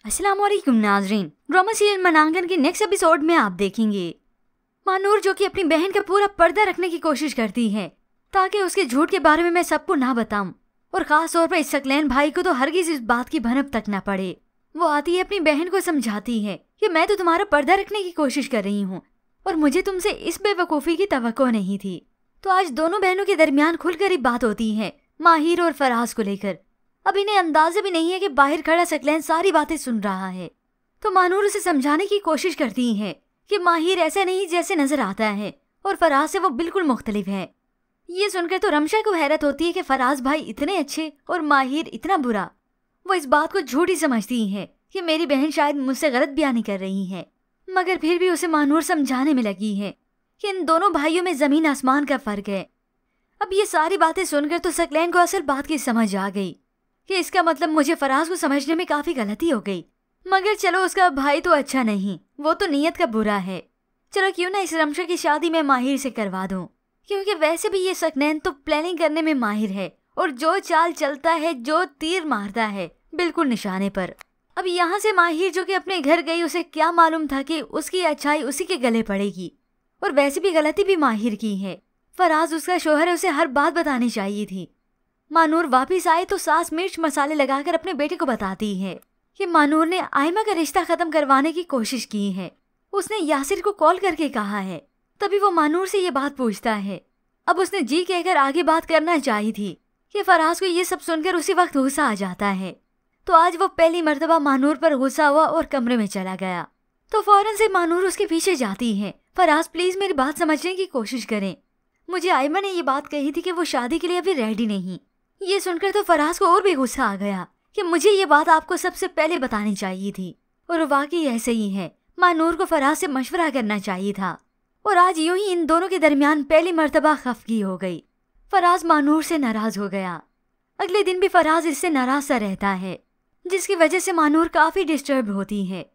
अस्सलाम वालेकुम नाजरीन। ड्रामा सीरियल मनांगन के नेक्स्ट एपिसोड में आप देखेंगे मानूर जो कि अपनी बहन का पूरा पर्दा रखने की कोशिश करती है ताकि उसके झूठ के बारे में मैं सबको ना बताऊं, और खास तौर पर इस सकलैन भाई को तो हरगिज इस बात की भनक तक ना पड़े। वो आती है अपनी बहन को समझाती है कि मैं तो तुम्हारा पर्दा रखने की कोशिश कर रही हूँ और मुझे तुमसे इस बेवकूफ़ी की तवक्को नहीं थी। तो आज दोनों बहनों के दरमियान खुलकर ही बात होती है माहिर और फराज को लेकर। अब इन्हें अंदाजा भी नहीं है कि बाहर खड़ा सकलैन सारी बातें सुन रहा है। तो मानूर उसे समझाने की कोशिश करती है कि माहिर ऐसा नहीं जैसे नजर आता है और फराज से वो बिल्कुल मुख्तलिफ है। ये सुनकर तो रमशा को हैरत होती है कि फराज भाई इतने अच्छे और माहिर इतना बुरा। वो इस बात को झूठी समझती है कि मेरी बहन शायद मुझसे गलत बयानी कर रही है, मगर फिर भी उसे मानूर समझाने में लगी है कि इन दोनों भाइयों में जमीन आसमान का फर्क है। अब ये सारी बातें सुनकर तो सकलैन को असल बात की समझ आ गई कि इसका मतलब मुझे फराज को समझने में काफी गलती हो गई। मगर चलो उसका भाई तो अच्छा नहीं, वो तो नीयत का बुरा है। चलो क्यों ना इस रमशा की शादी मैं माहिर से करवा दूं, क्योंकि वैसे भी ये सकलैन तो प्लानिंग करने में माहिर है और जो चाल चलता है, जो तीर मारता है, बिल्कुल निशाने पर। अब यहाँ से माहिर जो कि अपने घर गई, उसे क्या मालूम था कि उसकी अच्छाई उसी के गले पड़ेगी। और वैसे भी गलती भी माहिर की है। फराज उसका शोहर है, उसे हर बात बतानी चाहिए थी। मानूर वापिस आए तो सास मिर्च मसाले लगाकर अपने बेटे को बताती है कि मानूर ने आयमा का रिश्ता खत्म करवाने की कोशिश की है। उसने यासिर को कॉल करके कहा है। तभी वो मानूर से ये बात पूछता है। अब उसने जी कहकर आगे बात करना चाहिए थी कि फराज को ये सब सुनकर उसी वक्त गुस्सा आ जाता है। तो आज वो पहली मर्तबा मानूर पर गुस्सा हुआ और कमरे में चला गया। तो फौरन से मानूर उसके पीछे जाती है। फराज प्लीज मेरी बात समझने की कोशिश करें। मुझे आयमा ने ये बात कही थी कि वो शादी के लिए अभी रेडी नहीं। ये सुनकर तो फराज को और भी गुस्सा आ गया कि मुझे ये बात आपको सबसे पहले बतानी चाहिए थी। और वाकई ऐसे ही है, मानूर को फराज से मशवरा करना चाहिए था। और आज यूं ही इन दोनों के दरमियान पहली मर्तबा खफगी हो गई। फराज मानूर से नाराज हो गया। अगले दिन भी फराज इससे नाराज सा रहता है, जिसकी वजह से मानूर काफी डिस्टर्ब होती है।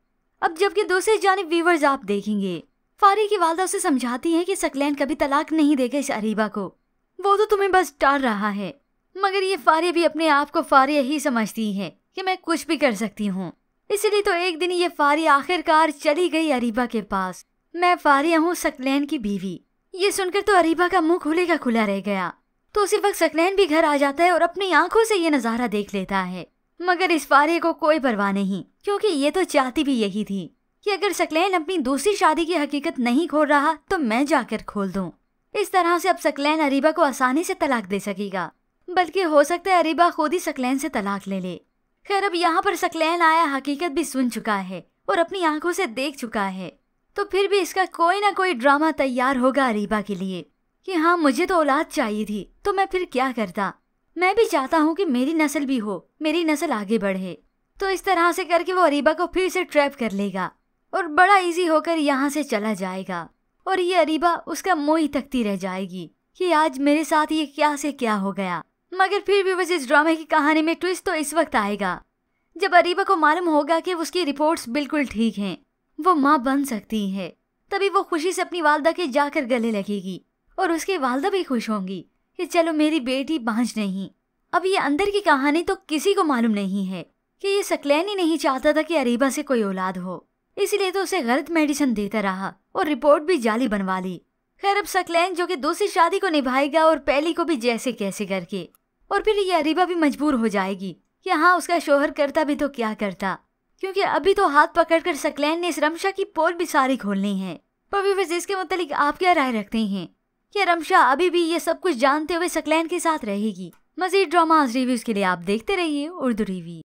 अब जबकि दूसरी जानिब व्यूअर्स आप देखेंगे, फारी की वालदा उसे समझाती है कि सकलैन कभी तलाक नहीं देगा इस अरीबा को, वो तो तुम्हें बस टाल रहा है। मगर ये फारिया भी अपने आप को फारिया ही समझती है कि मैं कुछ भी कर सकती हूँ। इसलिए तो एक दिन ये फारिया आखिरकार चली गई अरीबा के पास। मैं फारिया हूँ सकलैन की बीवी। ये सुनकर तो अरीबा का मुंह खुले का खुला रह गया। तो उसी वक्त सकलैन भी घर आ जाता है और अपनी आंखों से ये नजारा देख लेता है। मगर इस फारिया को कोई परवाह नहीं, क्योंकि ये तो चाहती भी यही थी कि अगर सकलैन अपनी दूसरी शादी की हकीकत नहीं खोल रहा तो मैं जाकर खोल दूं। इस तरह से अब सकलैन अरीबा को आसानी से तलाक दे सकेगा, बल्कि हो सकता है अरीबा खुद ही सकलैन से तलाक ले ले। खैर अब यहाँ पर सकलैन आया हकीकत भी सुन चुका है और अपनी आंखों से देख चुका है। तो फिर भी इसका कोई ना कोई ड्रामा तैयार होगा अरीबा के लिए कि हाँ मुझे तो औलाद चाहिए थी, तो मैं फिर क्या करता। मैं भी चाहता हूँ कि मेरी नस्ल भी हो, मेरी नस्ल आगे बढ़े। तो इस तरह से करके वो अरीबा को फिर से ट्रैप कर लेगा और बड़ा इजी होकर यहाँ से चला जाएगा। और ये अरीबा उसका मुँह ही तकती रह जाएगी कि आज मेरे साथ ये क्या से क्या हो गया। मगर फिर भी वैसे इस ड्रामे की कहानी में ट्विस्ट तो इस वक्त आएगा जब अरीबा को मालूम होगा कि उसकी रिपोर्ट्स बिल्कुल ठीक हैं, वो माँ बन सकती है। तभी वो खुशी से अपनी वालदा के जाकर गले लगेगी और उसकी वालदा भी खुश होंगी कि चलो मेरी बेटी बांझ नहीं। अब ये अंदर की कहानी तो किसी को मालूम नहीं है कि ये सकलैन ही नहीं चाहता था कि अरीबा से कोई औलाद हो, इसलिए तो उसे गलत मेडिसिन देता रहा और रिपोर्ट भी जाली बनवा ली। खैर अब सकलैन जो कि दूसरी शादी को निभाएगा और पहली को भी जैसे कैसे करके, और फिर ये अरीबा भी मजबूर हो जाएगी कि हाँ उसका शोहर करता भी तो क्या करता, क्योंकि अभी तो हाथ पकड़कर सकलैन ने इस रमशा की पोल भी सारी खोलनी है। पर व्यूअर्स इसके मुतालिक आप क्या राय रखते हैं कि रमशा अभी भी ये सब कुछ जानते हुए सकलैन के साथ रहेगी? मजीद ड्रामास रिव्यूज के लिए आप देखते रहिए उर्दू टीवी।